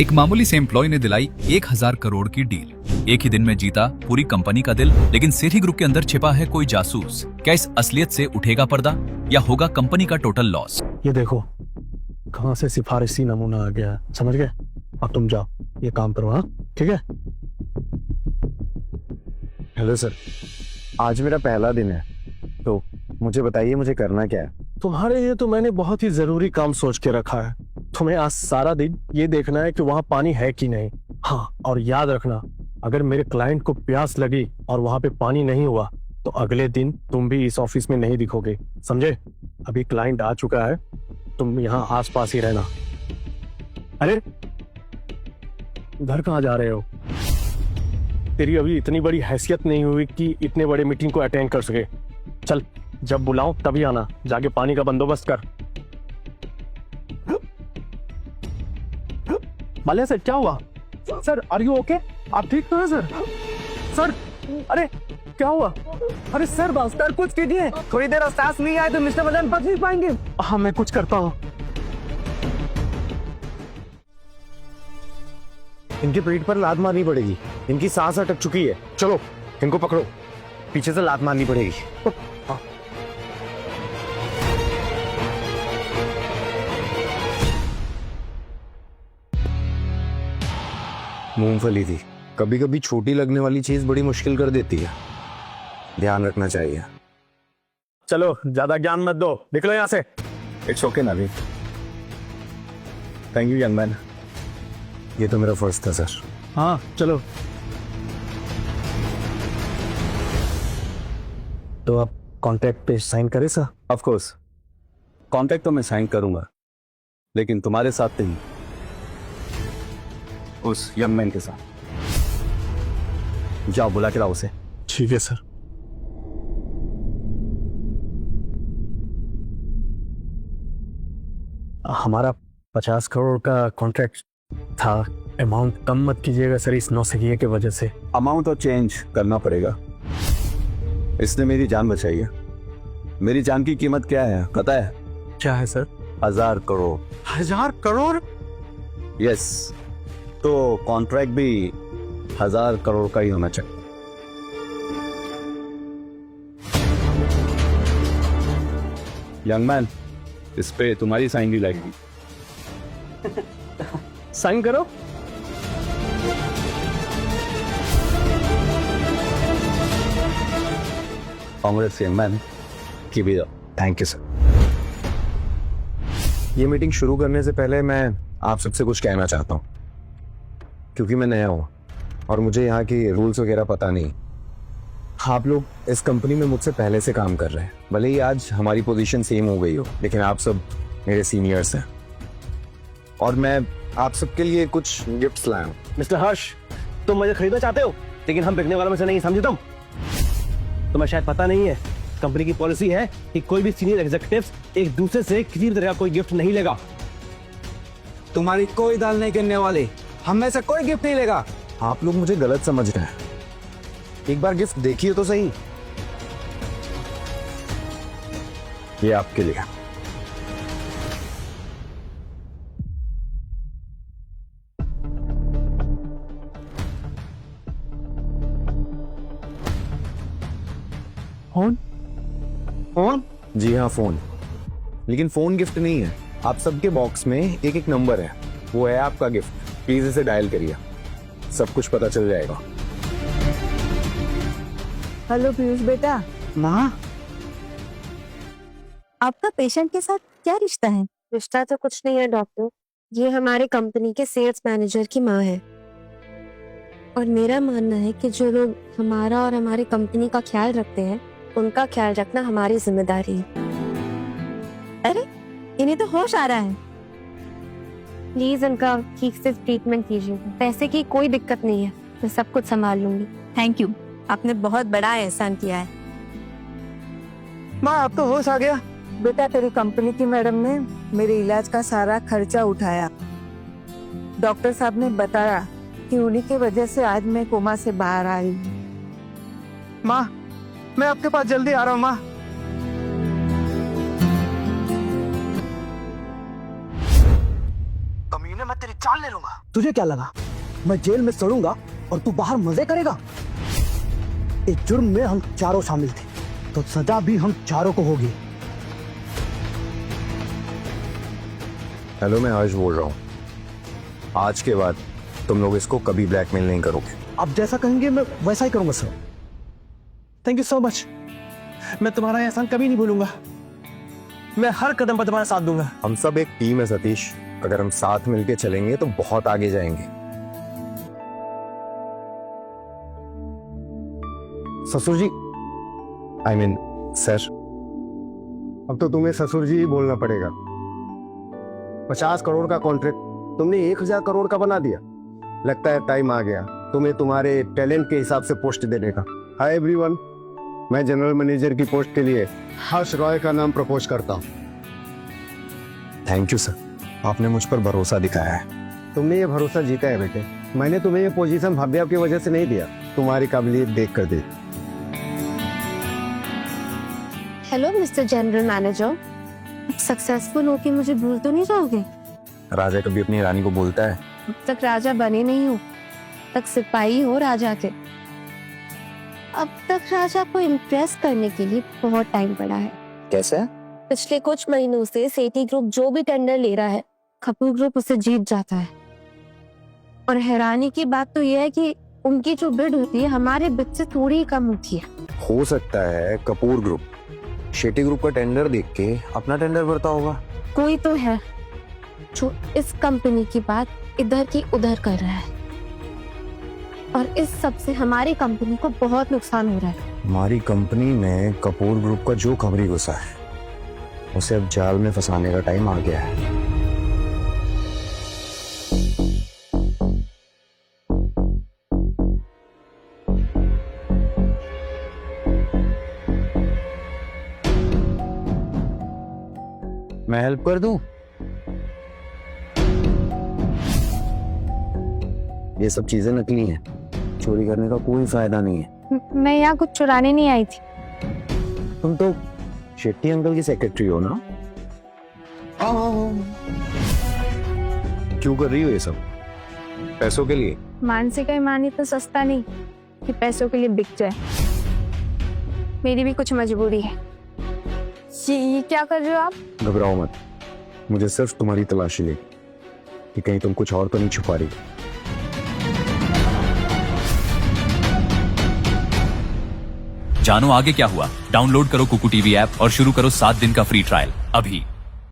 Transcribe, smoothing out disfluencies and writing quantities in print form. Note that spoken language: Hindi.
एक मामूली से एम्प्लॉय ने दिलाई 1000 करोड़ की डील। एक ही दिन में जीता पूरी कंपनी का दिल। लेकिन सेठी ग्रुप के अंदर छिपा है कोई जासूस। क्या इस असलियत से उठेगा पर्दा या होगा कंपनी का टोटल लॉस? ये देखो कहां से सिफारिशी नमूना आ गया, समझ गए? अब तुम जाओ ये काम करो। हाँ ठीक है। हेलो सर, आज मेरा पहला दिन है, तो मुझे बताइए मुझे करना क्या है? तुम्हारे लिए तो मैंने बहुत ही जरूरी काम सोच के रखा है। तुम्हें आज सारा दिन ये देखना है कि वहां पानी है कि नहीं। हाँ, और याद रखना, अगर मेरे क्लाइंट को प्यास लगी और वहां पे पानी नहीं हुआ तो अगले दिन तुम भी इस ऑफिस में नहीं दिखोगे, समझे? अभी क्लाइंट आ चुका है, तुम यहाँ आसपास ही रहना। अरे घर कहाँ जा रहे हो? तेरी अभी इतनी बड़ी हैसियत नहीं हुई कि इतने बड़े मीटिंग को अटेंड कर सके। चल, जब बुलाऊं तभी आना, जाके पानी का बंदोबस्त कर। माल्या सर, क्या हुआ? Sir are you okay? आप ठीक तो हैं सर? सर अरे क्या हुआ? अरे सर सर कुछ कीजिए, थोड़ी देर सांस नहीं आए तो मिस्टर बदन बच नहीं पाएंगे। हाँ मैं कुछ करता हूँ। इनके पेट पर लात मारनी पड़ेगी, इनकी सांस अटक चुकी है। चलो इनको पकड़ो, पीछे से लात मारनी पड़ेगी। हाँ। मूंगफली थी, कभी कभी छोटी लगने वाली चीज बड़ी मुश्किल कर देती है, ध्यान रखना चाहिए। चलो ज्यादा ज्ञान मत दो, निकलो यहाँ से। It's okay Naveen, thank you young man. ये तो मेरा फर्स्ट था सर। हाँ चलो। तो आप कॉन्ट्रैक्ट पे साइन करें सर? ऑफ कोर्स, कॉन्ट्रैक्ट तो मैं साइन करूंगा, लेकिन तुम्हारे साथ नहीं, उस यंग मैन के साथ। जाओ बुला के लाओ उसे। ठीक है सर। हमारा 50 करोड़ का कॉन्ट्रैक्ट था। अमाउंट कम मत कीजिएगा सर, इस नौसिखिए की वजह से। अमाउंट तो चेंज करना पड़ेगा, इसने मेरी जान बचाई है। मेरी जान की कीमत क्या है पता है? क्या है सर? 1000 करोड़। 1000 करोड़? यस, तो कॉन्ट्रैक्ट भी 1000 करोड़ का ही होना चाहिए। यंग मैन, इस पे तुम्हारी साइन भी लगेगी। साइन करो। Congress young man, keep it up. Thank you sir. ये मीटिंग शुरू करने से पहले मैं आप सबसे कुछ कहना चाहता हूँ, क्योंकि मैं नया हूँ और मुझे यहाँ की रूल्स वगैरह पता नहीं। आप लोग इस कंपनी में मुझसे पहले से काम कर रहे हैं, भले ही आज हमारी पोजीशन सेम हो गई हो, लेकिन आप सब मेरे सीनियर्स हैं और मैं आप सबके लिए कुछ गिफ्ट्स लाया हूँ। मिस्टर हर्ष, तुम मुझे खरीदना चाहते हो, लेकिन हम बिकने वालों में से नहीं, समझे तुम? तुम्हें शायद पता नहीं है, कंपनी की पॉलिसी है कि कोई भी सीनियर एग्जीक्यूटिव एक दूसरे से किसी भी तरह का कोई गिफ्ट नहीं लेगा। तुम्हारी कोई दाल नहीं करने वाले, हम में से कोई गिफ्ट नहीं लेगा। आप लोग मुझे गलत समझ रहे हैं, एक बार गिफ्ट देखिए तो सही। ये आपके लिए। फोन? फोन? जी हाँ फोन, लेकिन फोन गिफ्ट नहीं है। आप सबके बॉक्स में एक एक नंबर है, वो है आपका गिफ्ट। प्लीज इसे डायल करिए, सब कुछ पता चल जाएगा। हेलो पीयूष बेटा। माँ, आपका पेशेंट के साथ क्या रिश्ता है? रिश्ता तो कुछ नहीं है डॉक्टर, ये हमारे कंपनी के सेल्स मैनेजर की माँ है और मेरा मानना है कि जो लोग हमारा और हमारी कंपनी का ख्याल रखते हैं उनका ख्याल रखना हमारी जिम्मेदारी है। अरे इन्हें तो होश आ रहा है। प्लीज इनका ठीक से ट्रीटमेंट कीजिए, पैसे की कोई दिक्कत नहीं है, मैं सब कुछ संभाल लूंगी। थैंक यू, आपने बहुत बड़ा एहसान किया है। माँ अब तो होश आ गया। बेटा तेरी कंपनी की मैडम ने मेरे इलाज का सारा खर्चा उठाया। डॉक्टर साहब ने बताया कि उन्हीं की वजह से आज मैं कोमा से बाहर आई। माँ मैं आपके पास जल्दी आ रहा हूँ। माँ कमीने, मैं तेरी जान ले लूंगा। तुझे क्या लगा मैं जेल में सड़ूंगा और तू बाहर मजे करेगा? इस जुर्म में हम चारों शामिल थे, तो सजा भी हम चारों को होगी। हेलो, मैं हर्ष बोल रहा हूँ। आज के बाद तुम लोग इसको कभी ब्लैकमेल नहीं करोगे। अब जैसा कहेंगे मैं वैसा ही करूंगा sir. Thank you so much. मैं तुम्हारा एहसान कभी नहीं भूलूंगा। मैं हर कदम पर तुम्हारा साथ दूंगा। हम सब एक टीम है सतीश, अगर हम साथ मिलके चलेंगे तो बहुत आगे जाएंगे। ससुर जी, आई मीन सर, अब तो तुम्हें ससुर जी ही बोलना पड़ेगा। 50 करोड़ का कॉन्ट्रैक्ट तुमने 1000 करोड़ का बना दिया। लगता है टाइम आ गया तुम्हें तुम्हारे टैलेंट के हिसाब से पोस्ट देने का। हाय एवरीवन, मैं जनरल मैनेजर की पोस्ट के लिए हर्ष रॉय का नाम प्रपोज करता हूँ। थैंक यू सर, आपने मुझ पर भरोसा दिखाया है। तुमने ये भरोसा जीता है बेटे। मैंने तुम्हें ये पोजीशन भव्या की वजह से नहीं दिया, तुम्हारी काबिलियत देख कर दी। Hello mister general manager, successful होके मुझे भूल तो नहीं जाओगे? राजा कभी अपनी रानी को बोलता है? अब तक राजा बने नहीं हो, तक सिपाही हो राजा के। अब तक राजा को इम्प्रेस करने के लिए बहुत टाइम पड़ा है। कैसे? पिछले कुछ महीनों से सेठी ग्रुप जो भी टेंडर ले रहा है, कपूर ग्रुप उसे जीत जाता है। और हैरानी की बात तो यह है कि उनकी जो बिड होती है हमारे बिड से थोड़ी ही कम होती है। हो सकता है कपूर ग्रुप शेट्टी ग्रुप का टेंडर देख के अपना टेंडर भरता होगा। कोई तो है जो इस कंपनी की बात इधर की उधर कर रहा है, और इस सब से हमारी कंपनी को बहुत नुकसान हो रहा है। हमारी कंपनी में कपूर ग्रुप का जो खबरी घुसा है उसे अब जाल में फंसाने का टाइम आ गया है। मैं हेल्प कर दूं? ये सब चीजें नकली हैं, चोरी करने का कोई फायदा नहीं है। मैं यहाँ कुछ चुराने नहीं आई थी। तुम तो शेट्टी अंकल की सेक्रेटरी हो ना? क्यों कर रही हो ये सब? पैसों के लिए? मानसिक ईमानी तो सस्ता नहीं कि पैसों के लिए बिक जाए। मेरी भी कुछ मजबूरी है। ये क्या कर रहे हो आप? घबराओ मत, मुझे सिर्फ तुम्हारी तलाशी ले कि कहीं तुम कुछ और तो नहीं छुपा रही। जानो आगे क्या हुआ? डाउनलोड करो कुकू टीवी ऐप और शुरू करो 7 दिन का फ्री ट्रायल अभी।